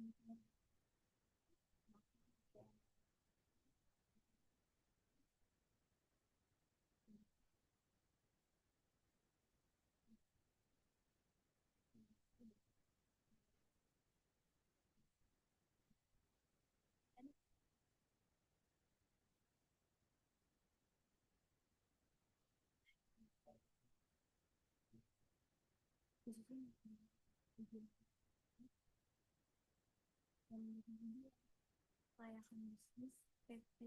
khususnya yang layakan bisnis PT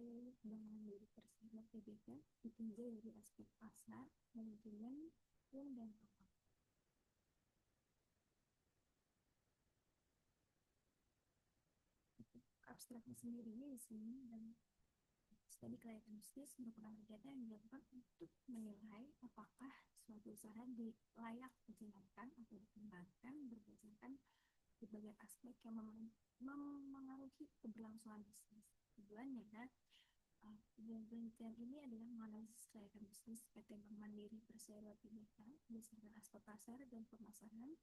Bank Mandiri Persero Tbk ditinjau dari aspek pasar, manajemen, dan keuangan. Abstraknya sendiri di sini dan studi kelayakan bisnis merupakan kegiatan yang dilakukan untuk menilai apakah suatu usaha layak dijalankan atau dikembangkan berdasarkan berbagai aspek yang memengaruhi keberlangsungan bisnis. Tujuannya, penelitian ini adalah menganalisis kelayakan bisnis PT Bank Mandiri Persero Tbk berdasarkan aspek pasar dan pemasaran,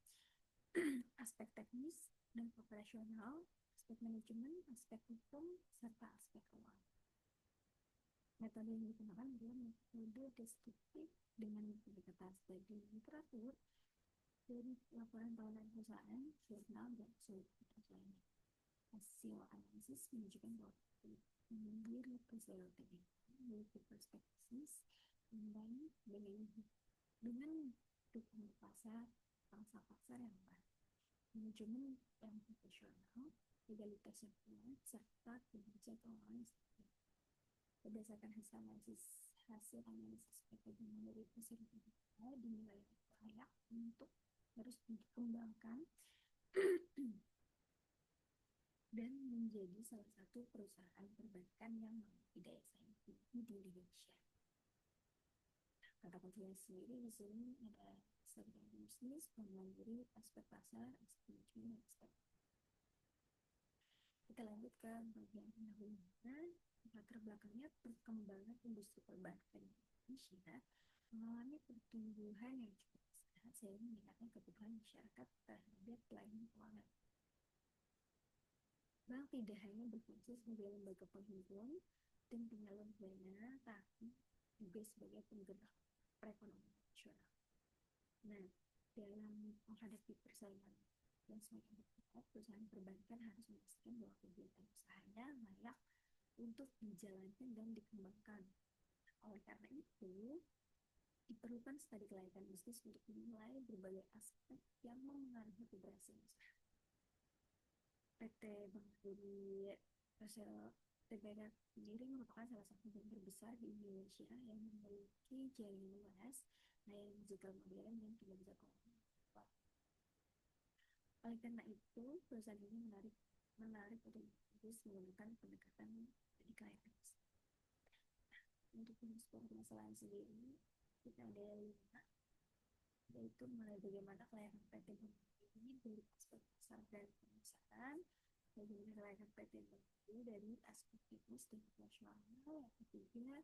aspek teknis dan operasional, aspek manajemen, aspek hukum, serta aspek keuangan. Metode yang digunakan adalah metode deskriptif dengan pendekatan studi literatur dari laporan tahunan perusahaan, jurnal, dan sumber lainnya. Hasil analisis menunjukkan bahwa Mandiri Persero Tbk memiliki perspektif seimbang dengan dukungan pasar, pangsa pasar yang baik, manajemen yang profesional, legalitas yang kuat, serta kinerja keuangan yang stabil. Berdasarkan hasil analisis PT Mandiri Persero Tbk dinilai layak untuk terus dikembangkan dan menjadi salah satu perusahaan perbankan yang memiliki daya saing tinggi di Indonesia. Kata kuncinya sendiri di sini ada strategi bisnis, Bank Mandiri, aspek pasar, aspek manajemen, aspek. Kita lanjut ke bagian pendahuluan. Latar belakangnya perkembangan industri perbankan di Indonesia mengalami pertumbuhan yang cukup pesat sehingga meningkatkan kebutuhan masyarakat terhadap pelayanan keuangan. Bank tidak hanya berfungsi sebagai lembaga penghimpun dan penyalur dana, tapi juga sebagai penggerak perekonomian nasional. Nah, dalam menghadapi persaingan yang semakin ketat, perusahaan perbankan harus memastikan bahwa kegiatan usahanya layak untuk dijalankan dan dikembangkan. Oleh karena itu, diperlukan studi kelayakan bisnis untuk menilai berbagai aspek yang memengaruhi keberhasilan usaha. PT Bank Mandiri Persero Tbk sendiri merupakan salah satu bank terbesar di Indonesia yang memiliki jaringan luas, layanan digital modern, dan kinerja keuangan kuat. Oleh karena itu, perusahaan ini menarik untuk terus menggunakan pendekatan studi kelayakan bisnis. Untuk sebuah permasalahan sendiri, kita ada 5, yaitu mulai bagaimana kelayakan PT Bank Mandiri dari aspek pasar dan pemasaran, bagaimana kelayakan PT Bank Mandiri dari aspek teknis dan operasional, yang ketiga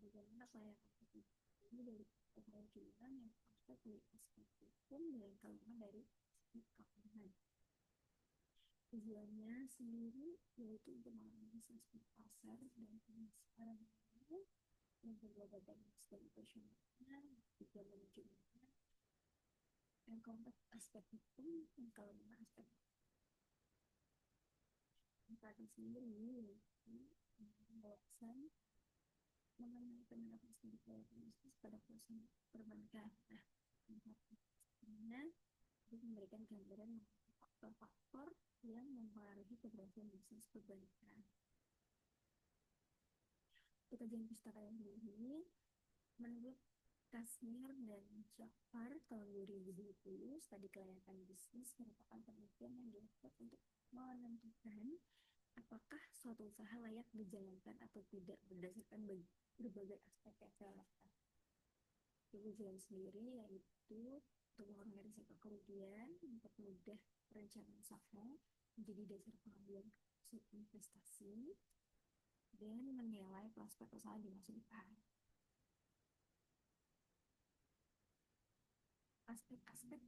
bagaimana kelayakan PT Bank Mandiri dari aspek manajemen, yang keempat dari aspek hukum, dan kelima dari aspek keuangan. Tujuannya sendiri yaitu untuk menganalisis aspek pasar dan pemasaran, yang kedua teknis dan operasionalnya, tiga manajemennya, yang keempat aspek hukum, yang kelima aspek empati sendiri yaitu pengawasan mengenai penerapan studi kelayakan bisnis pada perusahaan perbankan. Nah, empatinya untuk memberikan gambaran mengenai faktor-faktor yang mempengaruhi keberhasilan bisnis perbankan. Kajian pustaka yang ini menurut Kasmir dan Jafar tahun 2020, studi kelayakan bisnis merupakan penelitian yang dilakukan untuk menentukan apakah suatu usaha layak dijalankan atau tidak berdasarkan berbagai aspek yang relevan. Tujuan sendiri yaitu untuk mengurangi risiko kerugian, mempermudah perencanaan usaha, menjadi dasar pengambilan keputusan investasi, dan menilai prospek usaha di masa depan. Aspek-aspek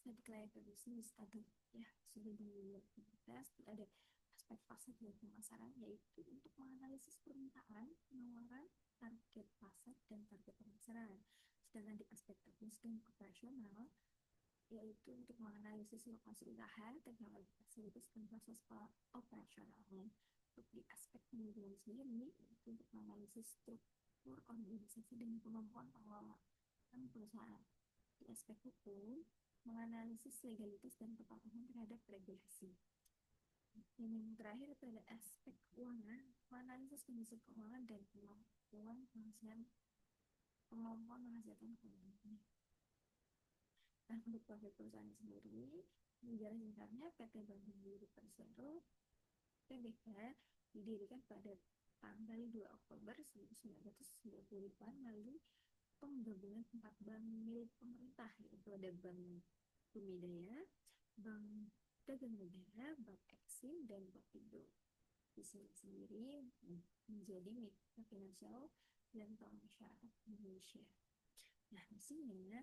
tadi kelayakan bisnis tadi ya sudah dilihat ada aspek pasar dan pemasaran yaitu untuk menganalisis permintaan, penawaran, target pasar dan target pemasaran. Sedangkan di aspek teknis dan operasional yaitu untuk menganalisis lokasi usaha, teknologi fasilitas dan proses operasionalnya. Untuk di aspek manajemen sendiri yaitu untuk menganalisis struktur organisasi dan kemampuan pengelolaan perusahaan. Di aspek hukum, menganalisis legalitas dan kepatuhan terhadap regulasi. Dan yang terakhir itu ada aspek keuangan, menganalisis kondisi keuangan dan kemampuan menghasilkan keuangan. Nah, untuk profil perusahaan sendiri, sejarah singkatnya PT Bank Mandiri Persero Tbk didirikan pada tanggal 2 Oktober 1998 melalui penggabungan 4 bank milik pemerintah, yaitu ada Bank Bumi Daya, Bank Dagang Negara, Bank Eksim, dan Bank Indo. Di sini sendiri menjadi mitra finansial dan bank masyarakat Indonesia. Nah, misinya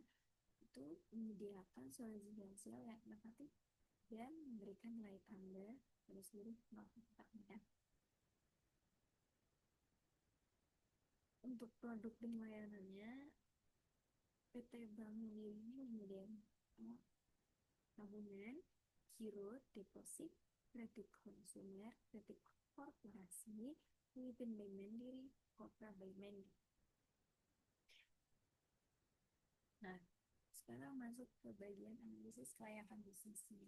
itu menyediakan solusi finansial yang inovatif dan memberikan nilai tambah pada seluruh masyarakat. Untuk produk dan layanannya, PT Bank Mandiri ini menyediakan tabungan, giro, deposit, kredit konsumer, kredit korporasi, Philippine Bank Mandiri, Kopra Bank Mandiri. Nah, sekarang masuk ke bagian analisis kelayakan bisnisnya.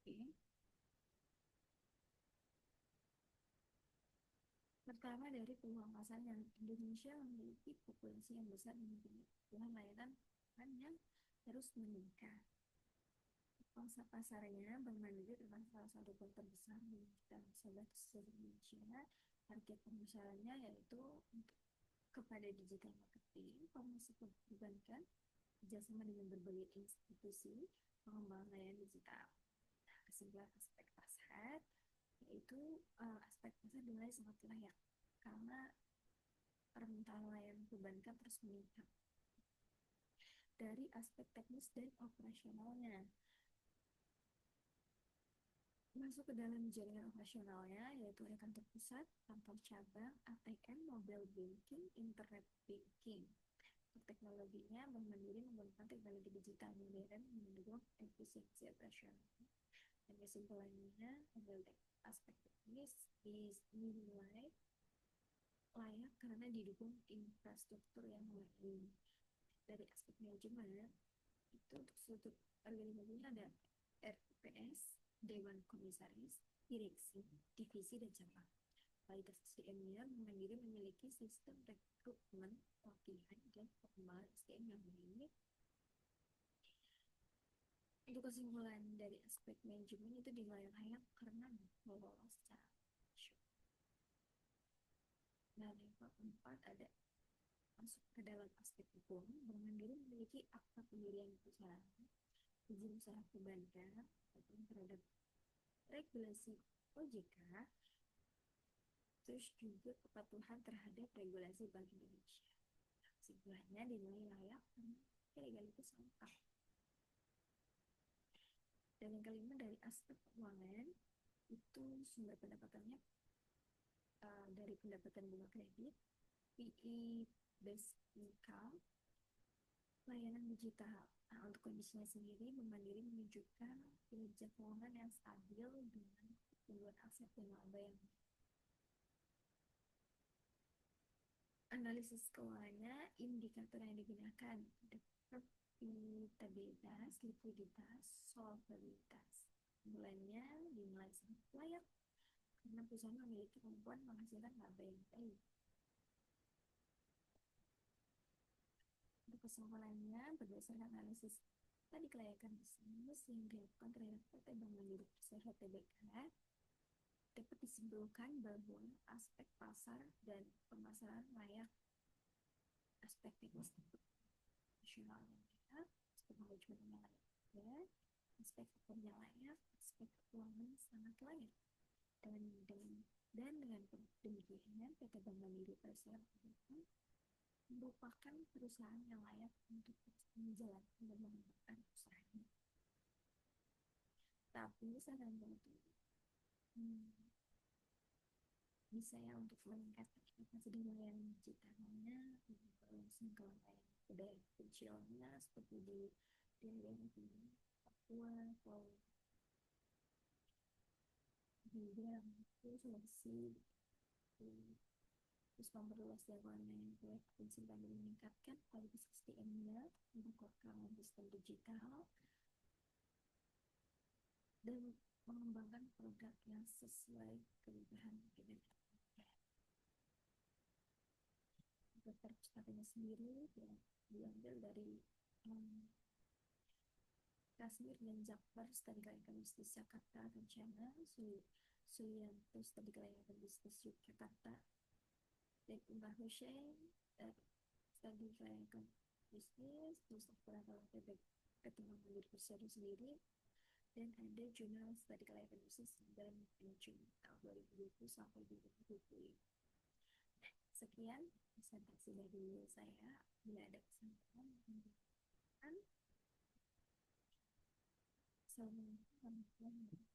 Oke. Pertama dari peluang pasar yang Indonesia memiliki populasi yang besar dan kebutuhan layanan yang terus meningkat. Pangsa pasarnya Bank Mandiri adalah salah satu bank terbesar di sahabat seluruh Indonesia. Target pemasarannya yaitu untuk kepada digital marketing, promosi perbankan, kerjasama dengan berbagai institusi, pengembangan layanan digital. Kesimpulan aspek pasar yaitu aspek pasar dinilai sangat layak karena permintaan layanan perbankan terus meningkat. Dari aspek teknis dan operasionalnya, masuk ke dalam jaringan operasionalnya yaitu ada kantor pusat, kantor cabang, ATM, mobile banking, internet banking. Untuk teknologinya, Bank Mandiri menggunakan teknologi digital modern mendukung efisiensi operasional. Dan kesimpulannya, dari aspek teknis dinilai layak karena didukung infrastruktur yang memadai. Dari aspek manajemen, itu untuk struktur organisasinya ada RPS, Dewan Komisaris, Direksi, Divisi, dan Cabang. Kualitas SDM-nya Mandiri memiliki sistem rekrutmen, pelatihan, dan pengembangan SDM yang baik. Untuk kesimpulan dari aspek manajemen itu dinilai layak karena mengelola secara profesional. Dan yang keempat ada masuk ke dalam aspek hukum. Bank Mandiri memiliki akta pendirian perusahaan, izin usaha perbankan, terhadap regulasi OJK, terus juga kepatuhan terhadap regulasi Bank Indonesia. Kesimpulannya dinilai layak karena legalitas lengkap. Dan yang kelima dari aspek keuangan itu sumber pendapatannya dari pendapatan bunga kredit, PI based income, layanan digital. Nah, untuk kondisinya sendiri, Bank Mandiri menunjukkan kinerja keuangan yang stabil dengan pertumbuhan aset dan laba yang analisis keuangannya, indikator yang digunakan ada profitabilitas, likuiditas, solvabilitas. Mulanya dinilai sangat layak karena perusahaan memiliki kemampuan menghasilkan laba yang baik. Untuk kesimpulannya, berdasarkan analisis tadi kelayakan bisnis yang dilakukan terhadap PT Bank Mandiri Persero Tbk, dapat disimpulkan bahwa aspek pasar dan pemasaran layak, aspek teknis nasionalnya layak, aspek manajemennya layak, aspek hukumnya layak, aspek keuangan sangat layak. Dan dengan demikian PT Bank Mandiri Persero merupakan perusahaan yang layak untuk menjalankan dan mengembangkan usahanya. Tapi saran itu bisa ya untuk meningkatkan kapasitas layanan digitalnya, terus mengembangkan budaya kecilnya seperti di Papua atau di dalam itu Sulawesi, terus memperluas jangkauan provinsi sambil meningkatkan kualitas SDM-nya, memperkuat sistem digital, dan mengembangkan produk yang sesuai kebutuhan kita. Daftar pustakanya sendiri diambil dari Kashmir dan Jakbar Studi Kelayakan Bisnis Jakarta Rencana, Sulianto Studi Kelayakan Bisnis Yogyakarta, dan Umar Hussein Studi Kelayakan Bisnis, terus operator Pertemuan Mandiri Persero sendiri, dan ada jurnal Studi Kelayakan Bisnis dan Manajemen tahun 2020 sampai 2020. Sekian presentasi dari saya. Bila ada kesempatan, Assalamualaikum warahmatullahi wabarakatuh.